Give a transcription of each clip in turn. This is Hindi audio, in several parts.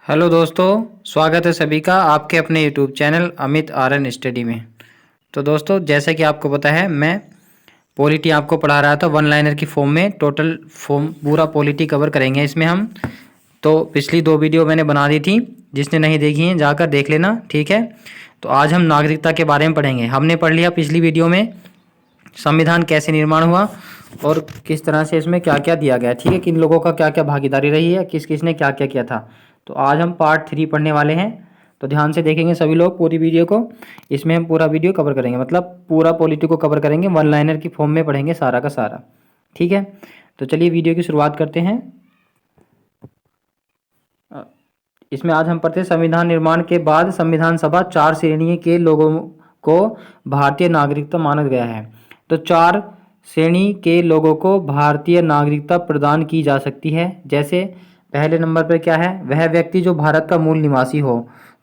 हेलो दोस्तों, स्वागत है सभी का आपके अपने YouTube channel Amit Aryan study में। तो दोस्तों, जैसा कि आपको पता है, मैं पॉलिटी आपको पढ़ा रहा था वन लाइनर की फॉर्म में। टोटल फॉर्म पूरा पॉलिटी कवर करेंगे इसमें हम। तो पिछली 2 वीडियो मैंने बना दी थी, जिसने नहीं देखी है जाकर देख लेना, ठीक है। तो आज हम नागरिकता के बारे में पढ़ेंगे। हमने पढ़ लिया पिछली वीडियो में संविधान कैसे निर्माण हुआ और किस तरह से इसमें क्या क्या दिया गया, ठीक है, किन लोगों का क्या क्या भागीदारी रही है, किस किस ने क्या क्या किया था। तो आज हम पार्ट 3 पढ़ने वाले हैं, तो ध्यान से देखेंगे सभी लोग पूरी वीडियो को। इसमें हम पूरा वीडियो कवर करेंगे, मतलब पूरा पॉलिटी को कवर करेंगे, वन लाइनर की फॉर्म में पढ़ेंगे सारा का सारा, ठीक है। तो चलिए वीडियो की शुरुआत करते हैं। इसमें आज हम पढ़ते हैं संविधान निर्माण के बाद संविधान सभा 4 श्रेणी के लोगों को भारतीय नागरिकता माना गया है। तो 4 श्रेणी के लोगों को भारतीय नागरिकता प्रदान की जा सकती है। जैसे पहले नंबर पर क्या है, वह व्यक्ति जो भारत का मूल निवासी हो।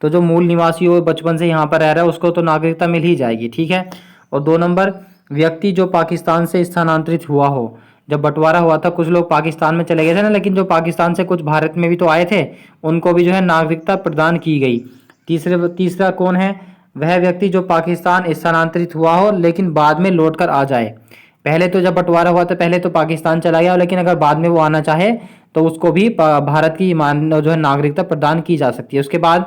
तो जो मूल निवासी हो, बचपन से यहाँ पर रह रहा है, उसको तो नागरिकता मिल ही जाएगी, ठीक है। और 2 नंबर, व्यक्ति जो पाकिस्तान से स्थानांतरित हुआ हो। जब बंटवारा हुआ था, कुछ लोग पाकिस्तान में चले गए थे ना, लेकिन जो पाकिस्तान से कुछ भारत में भी तो आए थे, उनको भी जो है नागरिकता प्रदान की गई। तीसरा कौन है, वह व्यक्ति जो पाकिस्तान स्थानांतरित हुआ हो लेकिन बाद में लौट कर आ जाए। पहले तो जब बंटवारा हुआ था, पहले तो पाकिस्तान चला गया, लेकिन अगर बाद में वो आना चाहे तो उसको भी भारत की जो है नागरिकता प्रदान की जा सकती है। उसके बाद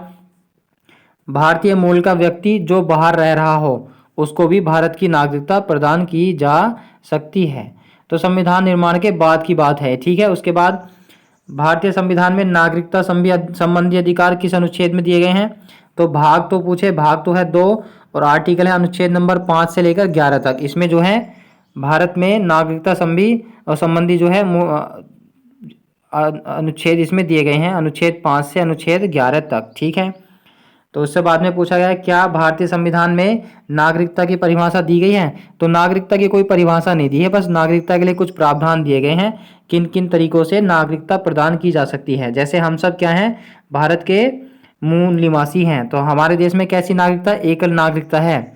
भारतीय मूल का व्यक्ति जो बाहर रह रहा हो, उसको भी भारत की नागरिकता प्रदान की जा सकती है। तो संविधान निर्माण के बाद की बात है, ठीक है। उसके बाद भारतीय संविधान में नागरिकता संबंधी अधिकार किस अनुच्छेद में दिए गए हैं। तो भाग तो पूछे, भाग तो है 2 और आर्टिकल है अनुच्छेद नंबर 5 से लेकर 11 तक। इसमें जो है भारत में नागरिकता संबंधी जो है अनुच्छेद इसमें दिए गए हैं, अनुच्छेद 5 से अनुच्छेद 11 तक, ठीक है। तो उससे बाद में पूछा गया है, क्या भारतीय संविधान में नागरिकता की परिभाषा दी गई है। तो नागरिकता की कोई परिभाषा नहीं दी है, बस नागरिकता के लिए कुछ प्रावधान दिए गए हैं, किन किन तरीकों से नागरिकता प्रदान की जा सकती है। जैसे हम सब क्या हैं, भारत के मूल निवासी हैं, तो हमारे देश में कैसी नागरिकता, एकल नागरिकता है,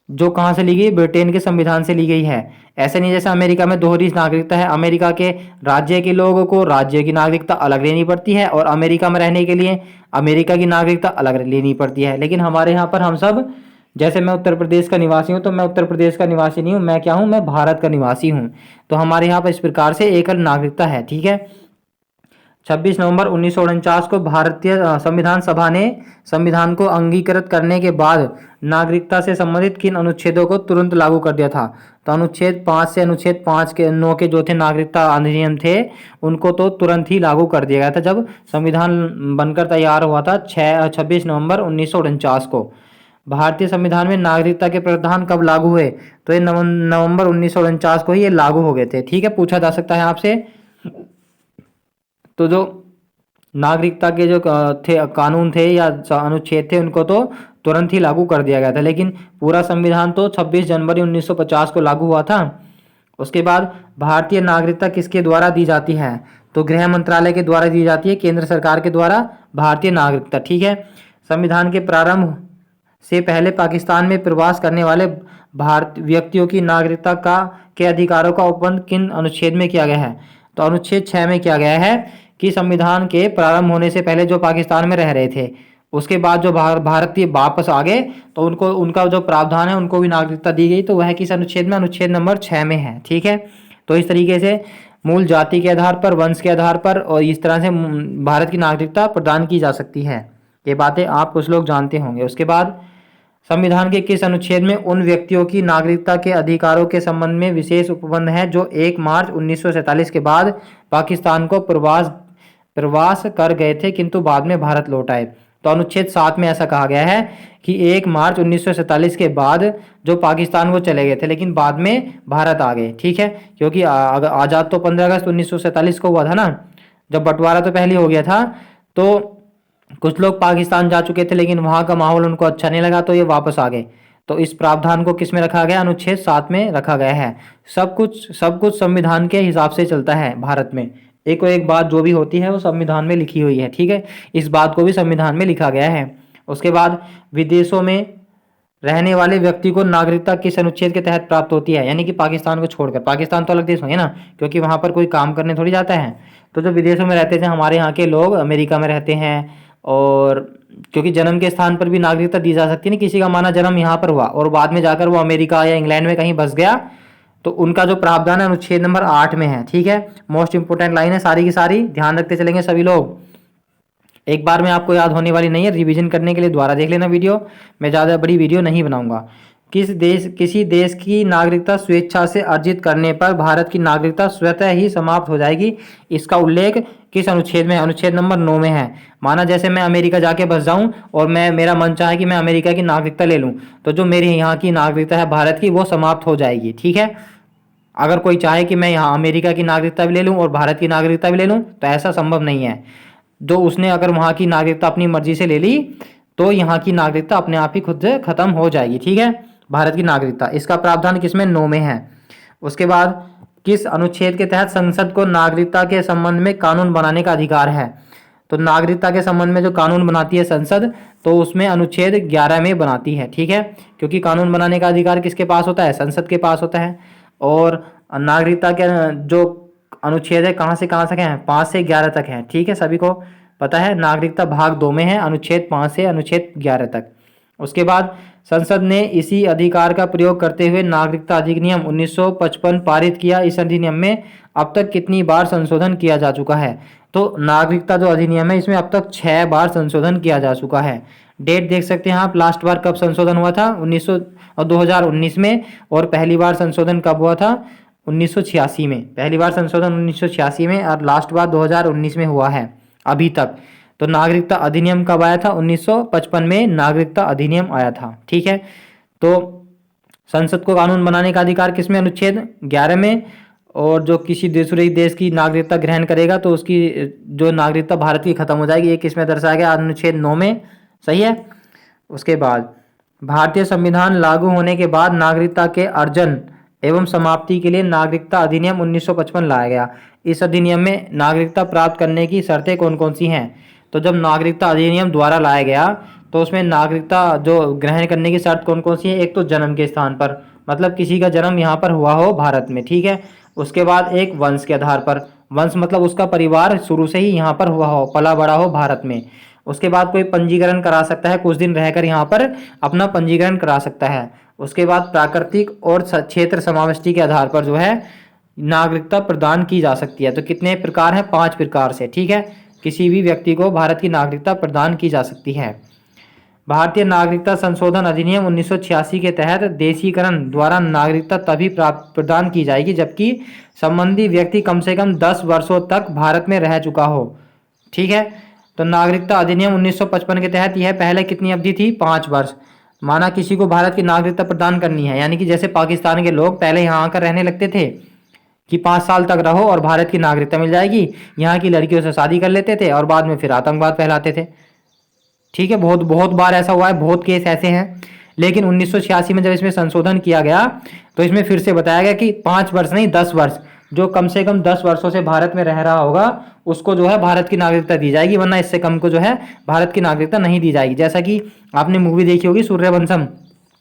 जो कहाँ से ली गई, ब्रिटेन के संविधान से ली गई है। ऐसे नहीं जैसे अमेरिका में दोहरी नागरिकता है, अमेरिका के राज्य के लोगों को राज्य की नागरिकता अलग लेनी पड़ती है और अमेरिका में रहने के लिए अमेरिका की नागरिकता अलग लेनी पड़ती है। लेकिन हमारे यहाँ पर हम सब, जैसे मैं उत्तर प्रदेश का निवासी हूँ, तो मैं उत्तर प्रदेश का निवासी नहीं हूँ, मैं क्या हूँ, मैं भारत का निवासी हूँ। तो हमारे यहाँ पर इस प्रकार से एकल नागरिकता है, ठीक है। 26 नवंबर 1949 को भारतीय संविधान सभा ने संविधान को अंगीकृत करने के बाद नागरिकता से संबंधित किन अनुच्छेदों को तुरंत लागू कर दिया था। तो अनुच्छेद 5 से अनुच्छेद 5 के 9 के जो थे नागरिकता अधिनियम थे, उनको तो तुरंत ही लागू कर दिया गया था जब संविधान बनकर तैयार हुआ था 26 नवंबर 1949 को। भारतीय संविधान में नागरिकता के प्रावधान कब लागू हुए। तो ये नवंबर 1949 को ही ये लागू हो गए थे, ठीक है। पूछा जा सकता है आपसे। तो जो नागरिकता के जो थे कानून थे या अनुच्छेद थे, उनको तो तुरंत ही लागू कर दिया गया था, लेकिन पूरा संविधान तो 26 जनवरी 1950 को लागू हुआ था। उसके बाद भारतीय नागरिकता किसके द्वारा दी जाती है। तो गृह मंत्रालय के द्वारा दी जाती है, केंद्र सरकार के द्वारा भारतीय नागरिकता, ठीक है। संविधान के प्रारंभ से पहले पाकिस्तान में प्रवास करने वाले भारत व्यक्तियों की नागरिकता के अधिकारों का उपबंध किन अनुच्छेद में किया गया है। तो अनुच्छेद 6 में किया गया है कि संविधान के प्रारंभ होने से पहले जो पाकिस्तान में रह रहे थे, उसके बाद जो भारतीय वापस आ गए, तो उनको उनका जो प्रावधान है, उनको भी नागरिकता दी गई। तो वह किस अनुच्छेद में, अनुच्छेद नंबर 6 में है, ठीक है। तो इस तरीके से मूल जाति के आधार पर, वंश के आधार पर और इस तरह से भारत की नागरिकता प्रदान की जा सकती है। ये बातें आप कुछ लोग जानते होंगे। उसके बाद संविधान के किस अनुच्छेद में उन व्यक्तियों की नागरिकता के अधिकारों के संबंध में विशेष उपबंध है जो 1 मार्च 1947 के बाद पाकिस्तान को प्रवास कर गए थे किंतु बाद में भारत लौट आए। तो अनुच्छेद 7 में ऐसा कहा गया है कि 1 मार्च 1947 के बाद जो पाकिस्तान को चले गए थे, लेकिन बाद में भारत आ गए, ठीक है। क्योंकि आज़ाद तो 15 अगस्त 1947 को हुआ था ना, जब बंटवारा तो पहले हो गया था। तो कुछ लोग पाकिस्तान जा चुके थे, लेकिन वहाँ का माहौल उनको अच्छा नहीं लगा, तो ये वापस आ गए। तो इस प्रावधान को किस में रखा गया, अनुच्छेद 7 में रखा गया है। सब कुछ संविधान के हिसाब से चलता है भारत में। एक बात जो भी होती है वो संविधान में लिखी हुई है, ठीक है। इस बात को भी संविधान में लिखा गया है। उसके बाद विदेशों में रहने वाले व्यक्ति को नागरिकता किस अनुच्छेद के तहत प्राप्त होती है, यानी कि पाकिस्तान को छोड़कर। पाकिस्तान तो अलग देश होंगे ना, क्योंकि वहाँ पर कोई काम करने थोड़ी जाता है। तो जो विदेशों में रहते थे हमारे यहाँ के लोग, अमेरिका में रहते हैं, और क्योंकि जन्म के स्थान पर भी नागरिकता दी जा सकती है ना, किसी का माना जन्म यहाँ पर हुआ और बाद में जाकर वो अमेरिका या इंग्लैंड में कहीं बस गया, तो उनका जो प्रावधान है अनुच्छेद नंबर 8 में है। ठीक है, मोस्ट इंपोर्टेंट लाइन है सारी की सारी, ध्यान रखते चलेंगे सभी लोग। एक बार में आपको याद होने वाली नहीं है, रिवीजन करने के लिए दोबारा देख लेना वीडियो, मैं ज़्यादा बड़ी वीडियो नहीं बनाऊंगा। किसी देश की नागरिकता स्वेच्छा से अर्जित करने पर भारत की नागरिकता स्वतः ही समाप्त हो जाएगी। इसका उल्लेख किस अनुच्छेद में है? अनुच्छेद नंबर 9 में है। माना जैसे मैं अमेरिका जाके बस जाऊं और मेरा मन चाहे कि मैं अमेरिका की नागरिकता ले लूं, तो जो मेरी यहाँ की नागरिकता है भारत की, वो समाप्त हो जाएगी। ठीक है, अगर कोई चाहे कि मैं यहाँ अमेरिका की नागरिकता भी ले लूँ और भारत की नागरिकता भी ले लूँ, तो ऐसा संभव नहीं है। जो उसने अगर वहाँ की नागरिकता अपनी मर्जी से ले ली, तो यहाँ की नागरिकता अपने आप ही खुद से खत्म हो जाएगी। ठीक है, भारत की नागरिकता, इसका प्रावधान किसमें? 9 में है। उसके बाद किस अनुच्छेद के तहत संसद को नागरिकता के संबंध में कानून बनाने का अधिकार है? तो नागरिकता के संबंध में जो कानून बनाती है संसद, तो उसमें अनुच्छेद 11 में बनाती है। ठीक है, क्योंकि कानून बनाने का अधिकार किसके पास होता है? संसद के पास होता है। और नागरिकता के जो अनुच्छेद है कहाँ से कहाँ तक हैं? 5 से 11 तक हैं। ठीक है, सभी को पता है। नागरिकता भाग 2 में है, अनुच्छेद 5 से अनुच्छेद 11 तक। उसके बाद संसद ने इसी अधिकार का प्रयोग करते हुए नागरिकता अधिनियम 1955 पारित किया। इस अधिनियम में अब तक कितनी बार संशोधन किया जा चुका है? तो नागरिकता जो अधिनियम है इसमें अब तक 6 बार संशोधन किया जा चुका है। डेट देख सकते हैं आप, लास्ट बार कब संशोधन हुआ था? 2019 में। और पहली बार संशोधन कब हुआ था? 1986 में। पहली बार संशोधन 1986 में और लास्ट बार 2019 में हुआ है अभी तक। तो नागरिकता अधिनियम कब आया था? 1955 में नागरिकता अधिनियम आया था। ठीक है, तो संसद को कानून बनाने का अधिकार किसमें? अनुच्छेद 11 में। और जो किसी दूसरे देश की नागरिकता ग्रहण करेगा तो उसकी जो नागरिकता भारत की खत्म हो जाएगी, ये किसमें दर्शाया गया? अनुच्छेद 9 में। सही है। उसके बाद भारतीय संविधान लागू होने के बाद नागरिकता के अर्जन एवं समाप्ति के लिए नागरिकता अधिनियम 1955 लाया गया। इस अधिनियम में नागरिकता प्राप्त करने की शर्तें कौन कौन सी हैं? तो जब नागरिकता अधिनियम द्वारा लाया गया तो उसमें नागरिकता जो ग्रहण करने की शर्त कौन कौन सी है? एक तो जन्म के स्थान पर, मतलब किसी का जन्म यहाँ पर हुआ हो भारत में। ठीक है, उसके बाद एक वंश के आधार पर, वंश मतलब उसका परिवार शुरू से ही यहाँ पर हुआ हो, पला बड़ा हो भारत में। उसके बाद कोई पंजीकरण करा सकता है, कुछ दिन रहकर यहाँ पर अपना पंजीकरण करा सकता है। उसके बाद प्राकृतिक और क्षेत्र समाविष्टि के आधार पर जो है नागरिकता प्रदान की जा सकती है। तो कितने प्रकार हैं? 5 प्रकार से। ठीक है, किसी भी व्यक्ति को भारत की नागरिकता प्रदान की जा सकती है। भारतीय नागरिकता संशोधन अधिनियम 1986 के तहत देशीकरण द्वारा नागरिकता तभी प्रदान की जाएगी जबकि संबंधी व्यक्ति कम से कम 10 वर्षों तक भारत में रह चुका हो। ठीक है, तो नागरिकता अधिनियम 1955 के तहत यह पहले कितनी अवधि थी? 5 वर्ष। माना किसी को भारत की नागरिकता प्रदान करनी है, यानी कि जैसे पाकिस्तान के लोग पहले यहाँ आकर रहने लगते थे कि 5 साल तक रहो और भारत की नागरिकता मिल जाएगी, यहाँ की लड़कियों से शादी कर लेते थे और बाद में फिर आतंकवाद फैलाते थे। ठीक है, बहुत बहुत बार ऐसा हुआ है, बहुत केस ऐसे हैं। लेकिन 1986 में जब इसमें संशोधन किया गया तो इसमें फिर से बताया गया कि 5 वर्ष नहीं 10 वर्ष, जो कम से कम 10 वर्षों से भारत में रह रहा होगा उसको जो है भारत की नागरिकता दी जाएगी, वरना इससे कम को जो है भारत की नागरिकता नहीं दी जाएगी। जैसा कि आपने मूवी देखी होगी सूर्यवंशम,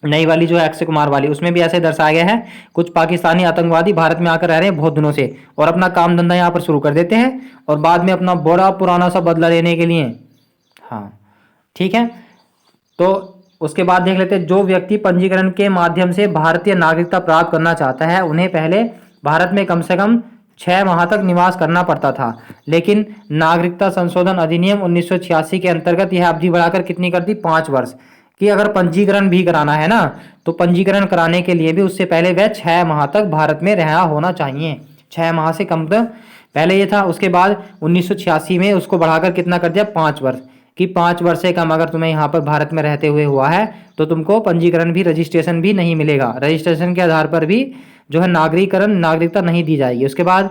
नई वाली जो है अक्षय कुमार वाली, उसमें भी ऐसे दर्शाया गया है कुछ पाकिस्तानी आतंकवादी भारत में आकर रह रहे हैं बहुत दिनों से और अपना काम धंधा यहाँ पर शुरू कर देते हैं और बाद में अपना बड़ा पुराना सा बदला लेने के लिए। हाँ, ठीक है, तो उसके बाद देख लेते हैं, जो व्यक्ति पंजीकरण के माध्यम से भारतीय नागरिकता प्राप्त करना चाहता है उन्हें पहले भारत में कम से कम 6 माह तक निवास करना पड़ता था। लेकिन नागरिकता संशोधन अधिनियम 1986 के अंतर्गत यह अवधि बढ़ाकर कितनी कर दी? 5 वर्ष कि अगर पंजीकरण भी कराना है ना, तो पंजीकरण कराने के लिए भी उससे पहले वह 6 माह तक भारत में रहा होना चाहिए। 6 माह से कम तो पहले ये था। उसके बाद 1986 में उसको बढ़ाकर कितना कर दिया? 5 वर्ष कि 5 वर्ष से कम अगर तुम्हें यहाँ पर भारत में रहते हुए हुआ है तो तुमको पंजीकरण भी, रजिस्ट्रेशन भी नहीं मिलेगा। रजिस्ट्रेशन के आधार पर भी जो है नागरिकता नहीं दी जाएगी। उसके बाद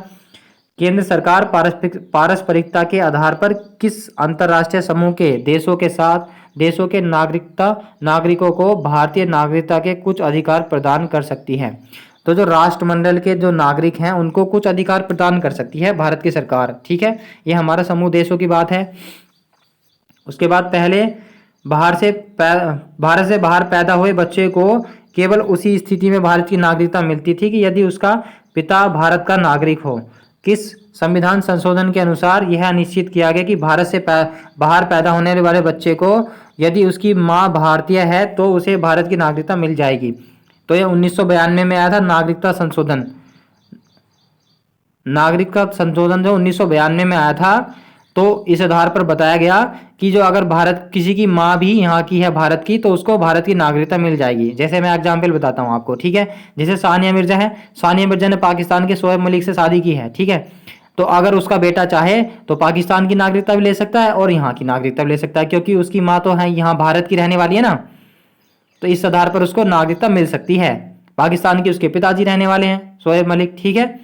केंद्र सरकार पारस्परिकता के आधार पर किस अंतर्राष्ट्रीय समूह के देशों के नागरिकों को भारतीय नागरिकता के कुछ अधिकार प्रदान कर सकती है? तो जो राष्ट्रमंडल के जो नागरिक हैं उनको कुछ अधिकार प्रदान कर सकती है भारत की सरकार। ठीक है, ये हमारा समूह देशों की बात है। उसके बाद पहले भारत से बाहर पैदा हुए बच्चे को केवल उसी स्थिति में भारत की नागरिकता मिलती थी कि यदि उसका पिता भारत का नागरिक हो। किस संविधान संशोधन के अनुसार यह निश्चित किया गया कि भारत से बाहर पैदा होने वाले बच्चे को यदि उसकी माँ भारतीय है तो उसे भारत की नागरिकता मिल जाएगी? तो यह 1992 में आया था नागरिकता संशोधन। नागरिकता संशोधन जो 1992 में आया था, तो इस आधार पर बताया गया कि जो अगर भारत किसी की माँ भी यहाँ की है भारत की, तो उसको भारत की नागरिकता मिल जाएगी। जैसे मैं एग्जाम्पल बताता हूँ आपको, ठीक है। जैसे सानिया मिर्जा है, सानिया मिर्जा ने पाकिस्तान के शोएब मलिक से शादी की है, ठीक है। तो अगर उसका बेटा चाहे तो पाकिस्तान की नागरिकता भी ले सकता है और यहाँ की नागरिकता भी ले सकता है, क्योंकि उसकी माँ तो है यहाँ भारत की रहने वाली है ना। तो इस आधार पर उसको नागरिकता मिल सकती है। पाकिस्तान की उसके पिताजी रहने वाले हैं शोएब मलिक, ठीक है।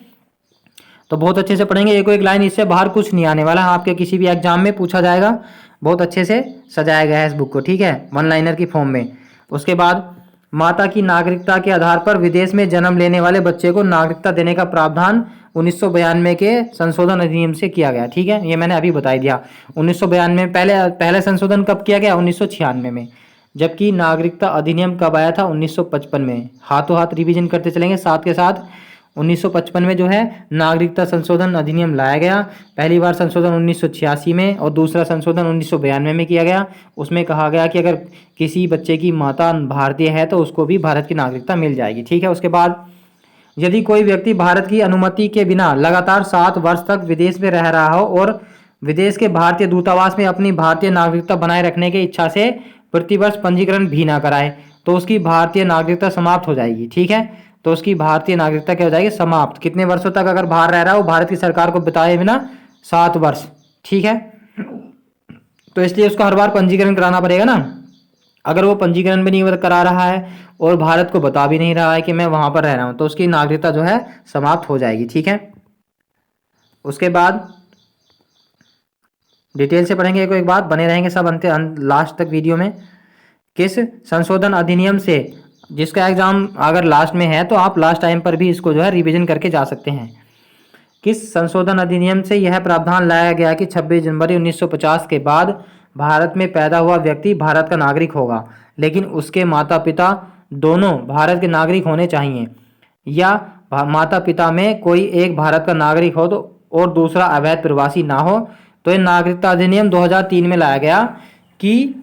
तो बहुत अच्छे से पढ़ेंगे, एक एक लाइन, इससे बाहर कुछ नहीं आने वाला है, आपके किसी भी एग्जाम में पूछा जाएगा। बहुत अच्छे से सजाया गया है इस बुक को, ठीक है, वन लाइनर की फॉर्म में। उसके बाद माता की नागरिकता के आधार पर विदेश में जन्म लेने वाले बच्चे को नागरिकता देने का प्रावधान 1992 के संशोधन अधिनियम से किया गया, ठीक है। ये मैंने अभी बता दिया। 1992 में पहले संशोधन कब किया गया? 1996 में। जबकि नागरिकता अधिनियम कब आया था? 1955 में। हाथों हाथ रिवीजन करते चलेंगे साथ के साथ। 1955 में जो है नागरिकता संशोधन अधिनियम लाया गया। पहली बार संशोधन 1986 में और दूसरा संशोधन 1992 में किया गया। उसमें कहा गया कि अगर किसी बच्चे की माता भारतीय है तो उसको भी भारत की नागरिकता मिल जाएगी, ठीक है। उसके बाद यदि कोई व्यक्ति भारत की अनुमति के बिना लगातार 7 वर्ष तक विदेश में रह रहा हो और विदेश के भारतीय दूतावास में अपनी भारतीय नागरिकता बनाए रखने की इच्छा से प्रतिवर्ष पंजीकरण भी ना कराए, तो उसकी भारतीय नागरिकता समाप्त हो जाएगी, ठीक है। तो उसकी भारतीय नागरिकता क्या हो जाएगी? समाप्त। कितने वर्षों तक अगर बाहर रह रहा हो भारत की सरकार को बताए बिना? 7 वर्ष, ठीक है। तो इसलिए उसको हर बार पंजीकरण कराना पड़ेगा ना। अगर वो पंजीकरण भी नहीं करा रहा है और भारत को बता भी नहीं रहा है कि मैं वहां पर रह रहा हूं, तो उसकी नागरिकता जो है समाप्त हो जाएगी, ठीक है। उसके बाद डिटेल से पढ़ेंगे, एक बात, बने रहेंगे सब अंत लास्ट तक वीडियो में। किस संशोधन अधिनियम से, जिसका एग्जाम अगर लास्ट में है तो आप लास्ट टाइम पर भी इसको जो है रिवीजन करके जा सकते हैं। किस संशोधन अधिनियम से यह प्रावधान लाया गया कि 26 जनवरी 1950 के बाद भारत में पैदा हुआ व्यक्ति भारत का नागरिक होगा, लेकिन उसके माता पिता दोनों भारत के नागरिक होने चाहिए, या माता पिता में कोई एक भारत का नागरिक हो तो और दूसरा अवैध प्रवासी ना हो। तो ये नागरिकता अधिनियम 2003 में लाया गया कि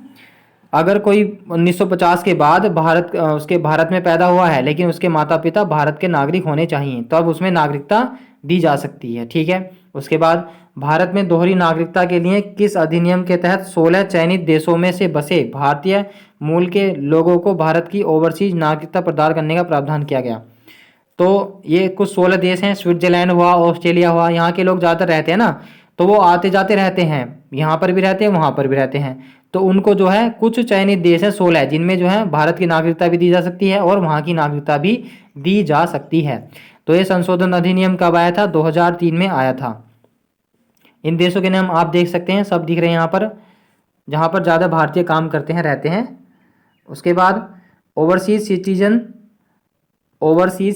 अगर कोई 1950 के बाद भारत में पैदा हुआ है लेकिन उसके माता पिता भारत के नागरिक होने चाहिए, तो अब उसमें नागरिकता दी जा सकती है, ठीक है। उसके बाद भारत में दोहरी नागरिकता के लिए किस अधिनियम के तहत 16 चयनित देशों में से बसे भारतीय मूल के लोगों को भारत की ओवरसीज नागरिकता प्रदान करने का प्रावधान किया गया? तो ये कुछ 16 देश हैं, स्विट्जरलैंड हुआ, ऑस्ट्रेलिया हुआ, यहाँ के लोग ज़्यादातर रहते हैं ना, तो वो आते जाते रहते हैं, यहाँ पर भी रहते हैं वहाँ पर भी रहते हैं। तो उनको जो है कुछ चयनित देश है 16, जिनमें जो है भारत की नागरिकता भी दी जा सकती है और वहाँ की नागरिकता भी दी जा सकती है। तो ये संशोधन अधिनियम कब आया था? 2003 में आया था। इन देशों के नाम आप देख सकते हैं, सब दिख रहे हैं यहाँ पर, जहाँ पर ज़्यादा भारतीय काम करते हैं, रहते हैं। उसके बाद overseas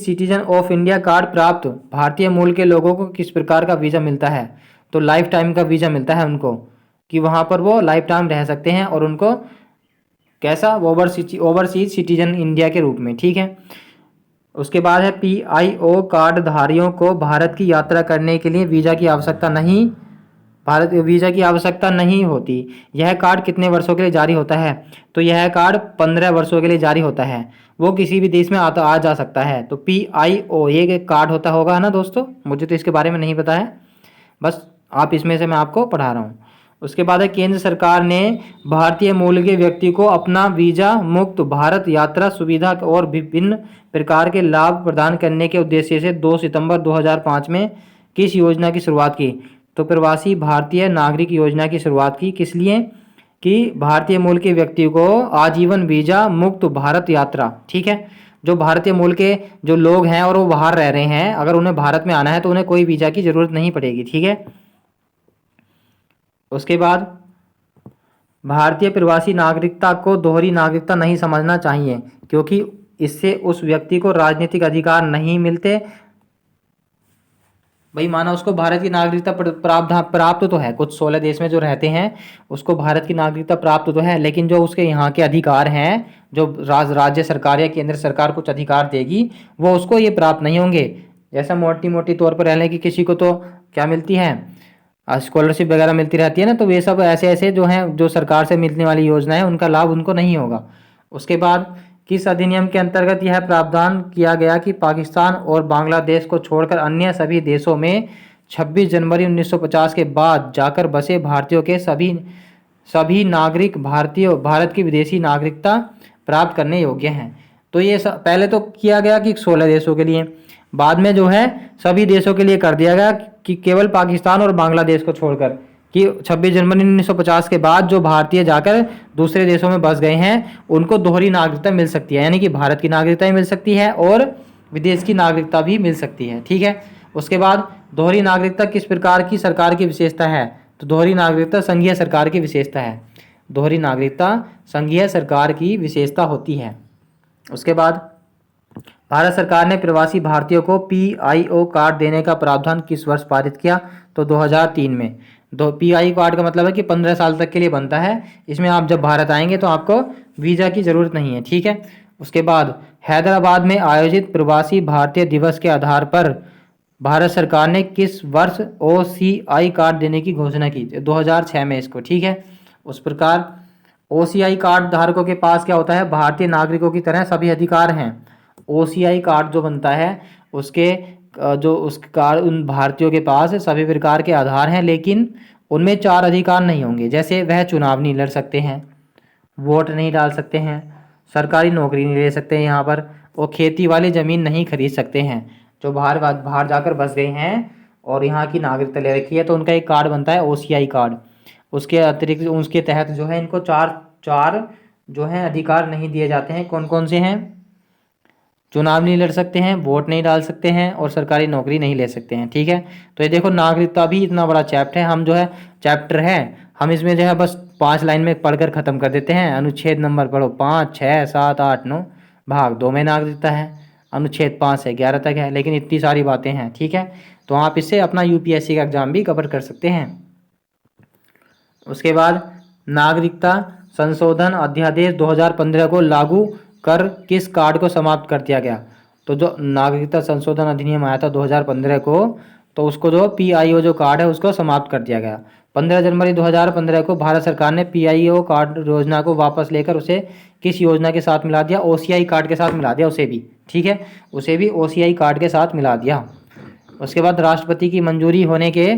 citizen of India card प्राप्त भारतीय मूल के लोगों को किस प्रकार का वीज़ा मिलता है? तो लाइफ टाइम का वीज़ा मिलता है उनको, कि वहाँ पर वो लाइफ टाइम रह सकते हैं और उनको कैसा? ओवरसीज सिटीजन इंडिया के रूप में, ठीक है। उसके बाद है PIO कार्ड धारियों को भारत की यात्रा करने के लिए वीज़ा की आवश्यकता नहीं होती। यह कार्ड कितने वर्षों के लिए जारी होता है? तो यह कार्ड 15 वर्षों के लिए जारी होता है। वो किसी भी देश में आ जा सकता है। तो PIO ये कार्ड होता होगा, है ना दोस्तों, मुझे तो इसके बारे में नहीं पता है, बस आप इसमें से मैं आपको पढ़ा रहा हूँ। उसके बाद है केंद्र सरकार ने भारतीय मूल के व्यक्ति को अपना वीज़ा मुक्त भारत यात्रा सुविधा और विभिन्न प्रकार के लाभ प्रदान करने के उद्देश्य से 2 सितंबर 2005 में किस योजना की शुरुआत की? तो प्रवासी भारतीय नागरिक योजना की शुरुआत की। किस लिए? कि भारतीय मूल के व्यक्ति को आजीवन वीज़ा मुक्त भारत यात्रा, ठीक है। जो भारतीय मूल के जो लोग हैं और वो बाहर रह रहे हैं, अगर उन्हें भारत में आना है तो उन्हें कोई वीज़ा की ज़रूरत नहीं पड़ेगी, ठीक है। उसके बाद भारतीय प्रवासी नागरिकता को दोहरी नागरिकता नहीं समझना चाहिए, क्योंकि इससे उस व्यक्ति को राजनीतिक अधिकार नहीं मिलते भाई माना उसको भारत की नागरिकता प्राप्त तो है, कुछ 16 देश में जो रहते हैं उसको भारत की नागरिकता प्राप्त तो है, लेकिन जो उसके यहाँ के अधिकार हैं, जो राज्य सरकार या केंद्र सरकार कुछ अधिकार देगी, वो उसको ये प्राप्त नहीं होंगे। जैसा मोटी मोटी तौर पर रहने की किसी को तो क्या मिलती है, स्कॉलरशिप वगैरह मिलती रहती है ना, तो वे सब ऐसे ऐसे जो हैं, जो सरकार से मिलने वाली योजना है, उनका लाभ उनको नहीं होगा। उसके बाद किस अधिनियम के अंतर्गत यह प्रावधान किया गया कि पाकिस्तान और बांग्लादेश को छोड़कर अन्य सभी देशों में 26 जनवरी 1950 के बाद जाकर बसे भारतीयों के सभी सभी नागरिक भारत की विदेशी नागरिकता प्राप्त करने योग्य हैं। तो ये पहले तो किया गया कि 16 देशों के लिए, बाद में जो है सभी देशों के लिए कर दिया गया कि केवल पाकिस्तान और बांग्लादेश को छोड़कर, कि 26 जनवरी 1950 के बाद जो भारतीय जाकर दूसरे देशों में बस गए हैं उनको दोहरी नागरिकता मिल सकती है, यानी कि भारत की नागरिकता भी मिल सकती है और विदेश की नागरिकता भी मिल सकती है। ठीक है। उसके बाद दोहरी नागरिकता किस प्रकार की सरकार की विशेषता है, तो दोहरी नागरिकता संघीय सरकार की विशेषता है। दोहरी नागरिकता संघीय सरकार की विशेषता होती है। उसके बाद भारत सरकार ने प्रवासी भारतीयों को पीआईओ कार्ड देने का प्रावधान किस वर्ष पारित किया, तो 2003 में। पीआई कार्ड का मतलब है कि 15 साल तक के लिए बनता है, इसमें आप जब भारत आएंगे तो आपको वीज़ा की ज़रूरत नहीं है। ठीक है। उसके बाद हैदराबाद में आयोजित प्रवासी भारतीय दिवस के आधार पर भारत सरकार ने किस वर्ष ओसीआई कार्ड देने की घोषणा की, 2006 में इसको। ठीक है। उस प्रकार ओसीआई कार्ड धारकों के पास क्या होता है, भारतीय नागरिकों की तरह सभी अधिकार हैं। ओसीआई कार्ड जो बनता है उसके जो उस कार्ड उन भारतीयों के पास सभी प्रकार के आधार हैं, लेकिन उनमें 4 अधिकार नहीं होंगे। जैसे वह चुनाव नहीं लड़ सकते हैं, वोट नहीं डाल सकते हैं, सरकारी नौकरी नहीं ले सकते हैं यहाँ पर, और खेती वाली ज़मीन नहीं खरीद सकते हैं। जो बाहर जाकर बस गए हैं और यहाँ की नागरिकता ले रखी है तो उनका एक कार्ड बनता है ओसीआई कार्ड। उसके अतिरिक्त उसके तहत जो है इनको चार जो है अधिकार नहीं दिए जाते हैं। कौन कौन से हैं, चुनाव नहीं लड़ सकते हैं, वोट नहीं डाल सकते हैं और सरकारी नौकरी नहीं ले सकते हैं। ठीक है। तो ये देखो नागरिकता भी इतना बड़ा चैप्टर है, हम इसमें जो है बस 5 लाइन में पढ़कर ख़त्म कर देते हैं। अनुच्छेद नंबर पढ़ो 5, 6, 7, 8, 9, भाग 2 में नागरिकता है, अनुच्छेद 5 से 11 तक है, लेकिन इतनी सारी बातें हैं। ठीक है। तो आप इससे अपना यूपीएससी का एग्ज़ाम भी कवर कर सकते हैं। उसके बाद नागरिकता संशोधन अध्यादेश 2015 को लागू कर किस कार्ड को समाप्त कर दिया गया, तो जो नागरिकता संशोधन अधिनियम आया था 2015 को, तो उसको जो पीआईओ जो कार्ड है उसको समाप्त कर दिया गया। 15 जनवरी 2015 को भारत सरकार ने पीआईओ कार्ड योजना को वापस लेकर उसे किस योजना के साथ मिला दिया, ओसीआई कार्ड के साथ मिला दिया उसे भी। ठीक है। उसे भी ओसीआई कार्ड के साथ मिला दिया। उसके बाद राष्ट्रपति की मंजूरी होने के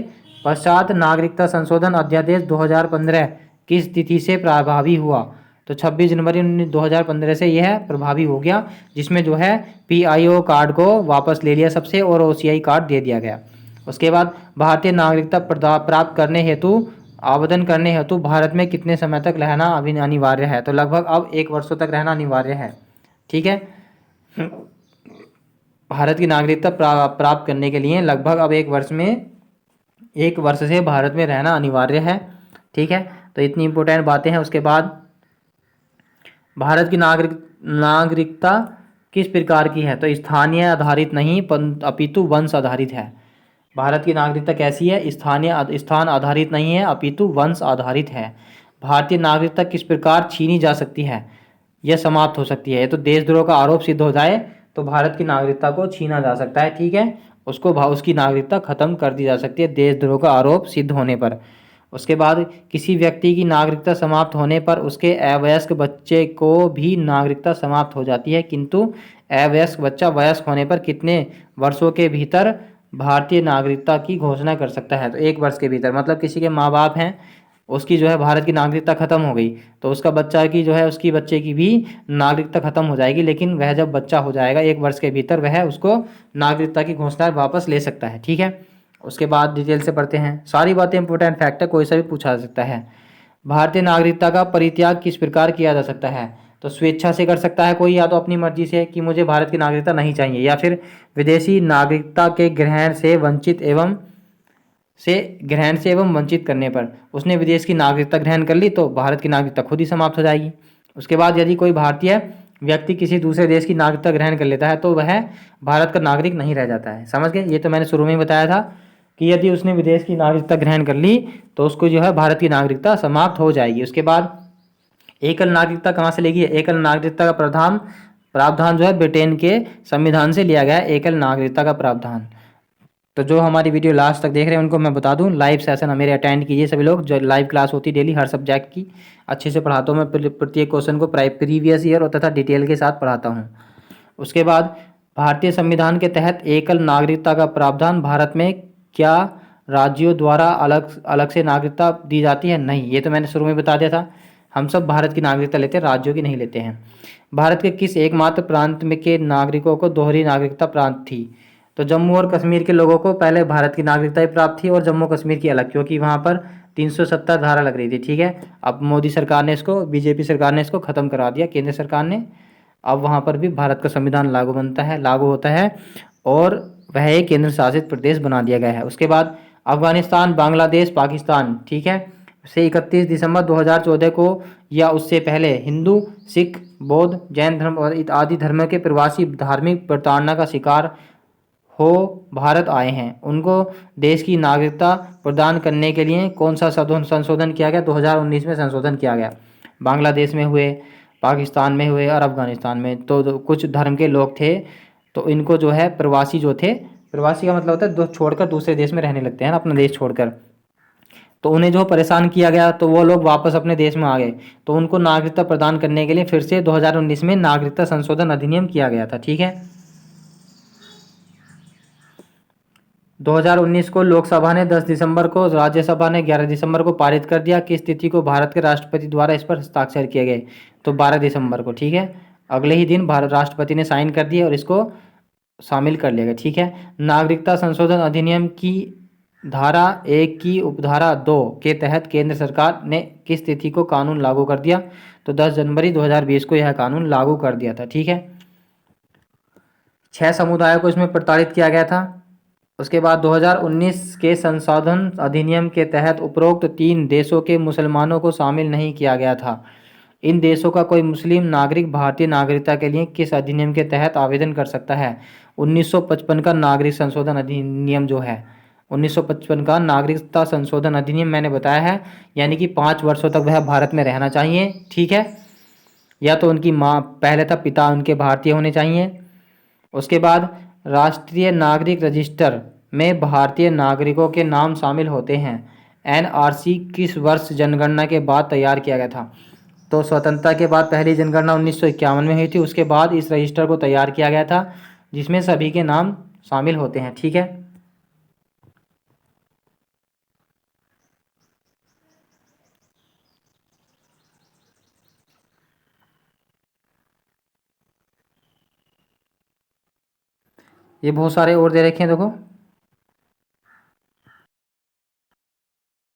पश्चात नागरिकता संशोधन अध्यादेश 2015 किस तिथि से प्रभावी हुआ, तो 26 जनवरी 2015 से यह प्रभावी हो गया, जिसमें जो है पीआईओ कार्ड को वापस ले लिया सबसे और ओसीआई कार्ड दे दिया गया। उसके बाद भारतीय नागरिकता प्राप्त करने हेतु आवेदन करने हेतु भारत में कितने समय तक रहना अनिवार्य है, तो लगभग अब 1 वर्षों तक रहना अनिवार्य है। ठीक है। भारत की नागरिकता प्राप्त करने के लिए लगभग अब 1 वर्ष से भारत में रहना अनिवार्य है। ठीक है। तो इतनी इम्पोर्टेंट बातें हैं। उसके बाद भारत की नागरिकता किस प्रकार की है, तो स्थानीय आधारित नहीं अपितु वंश आधारित है। भारत की नागरिकता कैसी है, स्थान आधारित नहीं है अपितु वंश आधारित है। भारतीय नागरिकता किस प्रकार छीनी जा सकती है, यह समाप्त हो सकती है। ये तो देशद्रोह का आरोप सिद्ध हो जाए तो भारत की नागरिकता को छीना जा सकता है। ठीक है। उसकी नागरिकता खत्म कर दी जा सकती है देशद्रोह का आरोप सिद्ध होने पर। उसके बाद किसी व्यक्ति की नागरिकता समाप्त होने पर उसके अवयस्क बच्चे को भी नागरिकता समाप्त हो जाती है, किंतु अवयस्क बच्चा वयस्क होने पर कितने वर्षों के भीतर भारतीय नागरिकता की घोषणा कर सकता है, तो 1 वर्ष के भीतर। मतलब किसी के माँ बाप हैं, उसकी जो है भारत की नागरिकता खत्म हो गई तो उसका बच्चा की जो है उसकी बच्चे की भी नागरिकता खत्म हो जाएगी, लेकिन वह जब बच्चा हो जाएगा 1 वर्ष के भीतर वह उसको नागरिकता की घोषणा वापस ले सकता है। ठीक है। उसके बाद डिटेल से पढ़ते हैं, सारी बातें इंपॉर्टेंट फैक्ट है, कोई सा भी पूछा जा सकता है। भारतीय नागरिकता का परित्याग किस प्रकार किया जा सकता है, तो स्वेच्छा से कर सकता है कोई, या तो अपनी मर्जी से कि मुझे भारत की नागरिकता नहीं चाहिए, या फिर विदेशी नागरिकता के ग्रहण से वंचित करने पर उसने विदेश की नागरिकता ग्रहण कर ली तो भारत की नागरिकता खुद ही समाप्त हो जाएगी। उसके बाद यदि कोई भारतीय व्यक्ति किसी दूसरे देश की नागरिकता ग्रहण कर लेता है तो वह भारत का नागरिक नहीं रह जाता है। समझ गए, ये तो मैंने शुरू में ही बताया था। कि यदि उसने विदेश की नागरिकता ग्रहण कर ली तो उसको जो है भारत की नागरिकता समाप्त हो जाएगी। उसके बाद एकल नागरिकता कहाँ से लेगी? एकल नागरिकता का प्रावधान जो है ब्रिटेन के संविधान से लिया गया है, एकल नागरिकता का प्रावधान। तो जो हमारी वीडियो लास्ट तक देख रहे हैं उनको मैं बता दूं, लाइव सेशन मेरे अटेंड कीजिए सभी लोग। जो लाइव क्लास होती है डेली हर सब्जेक्ट की, अच्छे से पढ़ाता हूँ मैं। प्रत्येक क्वेश्चन को प्रीवियस ईयर और तथा डिटेल के साथ पढ़ाता हूँ। उसके बाद भारतीय संविधान के तहत एकल नागरिकता का प्रावधान, भारत में क्या राज्यों द्वारा अलग अलग से नागरिकता दी जाती है? नहीं, ये तो मैंने शुरू में बता दिया था। हम सब भारत की नागरिकता लेते हैं, राज्यों की नहीं लेते हैं। भारत के किस एकमात्र प्रांत में के नागरिकों को दोहरी नागरिकता प्राप्त थी? तो जम्मू और कश्मीर के लोगों को पहले भारत की नागरिकता ही प्राप्त थी और जम्मू कश्मीर की अलग, क्योंकि वहाँ पर 370 धारा लग रही थी। ठीक है, अब मोदी सरकार ने इसको, बीजेपी सरकार ने इसको ख़त्म करा दिया, केंद्र सरकार ने। अब वहाँ पर भी भारत का संविधान लागू होता है और वह एक केंद्र शासित प्रदेश बना दिया गया है। उसके बाद अफगानिस्तान, बांग्लादेश, पाकिस्तान, ठीक है, से 31 दिसंबर 2014 को या उससे पहले हिंदू, सिख, बौद्ध, जैन धर्म और आदि धर्म के प्रवासी धार्मिक प्रताड़ना का शिकार हो भारत आए हैं, उनको देश की नागरिकता प्रदान करने के लिए कौन सा संशोधन किया गया? 2019 में संशोधन किया गया। बांग्लादेश में हुए, पाकिस्तान में हुए और अफगानिस्तान में। तो कुछ धर्म के लोग थे, तो इनको जो है प्रवासी जो थे, प्रवासी का मतलब होता है छोड़कर दूसरे देश में रहने लगते हैं ना, अपना देश छोड़कर, तो उन्हें जो परेशान किया गया तो वो लोग वापस अपने देश में आ गए। तो उनको नागरिकता प्रदान करने के लिए फिर से 2019 में नागरिकता संशोधन अधिनियम किया गया था। ठीक है, 2019 को लोकसभा ने 10 दिसंबर को, राज्यसभा ने 11 दिसंबर को पारित कर दिया। किस तिथि को भारत के राष्ट्रपति द्वारा इस पर हस्ताक्षर किए गए? तो 12 दिसंबर को। ठीक है, अगले ही दिन भारत राष्ट्रपति ने साइन कर दिए और इसको शामिल कर लिया गया। ठीक है, नागरिकता संशोधन अधिनियम की धारा 1 की उपधारा 2 के तहत केंद्र सरकार ने किस तिथि को कानून लागू कर दिया? तो 10 जनवरी 2020 को यह कानून लागू कर दिया था। ठीक है, 6 समुदायों को इसमें प्रताड़ित किया गया था। उसके बाद 2019 के संशोधन अधिनियम के तहत उपरोक्त 3 देशों के मुसलमानों को शामिल नहीं किया गया था। इन देशों का कोई मुस्लिम नागरिक भारतीय नागरिकता के लिए किस अधिनियम के तहत आवेदन कर सकता है? 1955 का नागरिक संशोधन अधिनियम जो है, 1955 का नागरिकता संशोधन अधिनियम मैंने बताया है, यानी कि 5 वर्षों तक वह भारत में रहना चाहिए। ठीक है, या तो उनकी माँ, पहले था पिता उनके भारतीय होने चाहिए। उसके बाद राष्ट्रीय नागरिक रजिस्टर में भारतीय नागरिकों के नाम शामिल होते हैं। एनआरसी किस वर्ष जनगणना के बाद तैयार किया गया था? तो स्वतंत्रता के बाद पहली जनगणना 1951 में हुई थी। उसके बाद इस रजिस्टर को तैयार किया गया था जिसमें सभी के नाम शामिल होते हैं। ठीक है, ये बहुत सारे और दे रखे हैं देखो।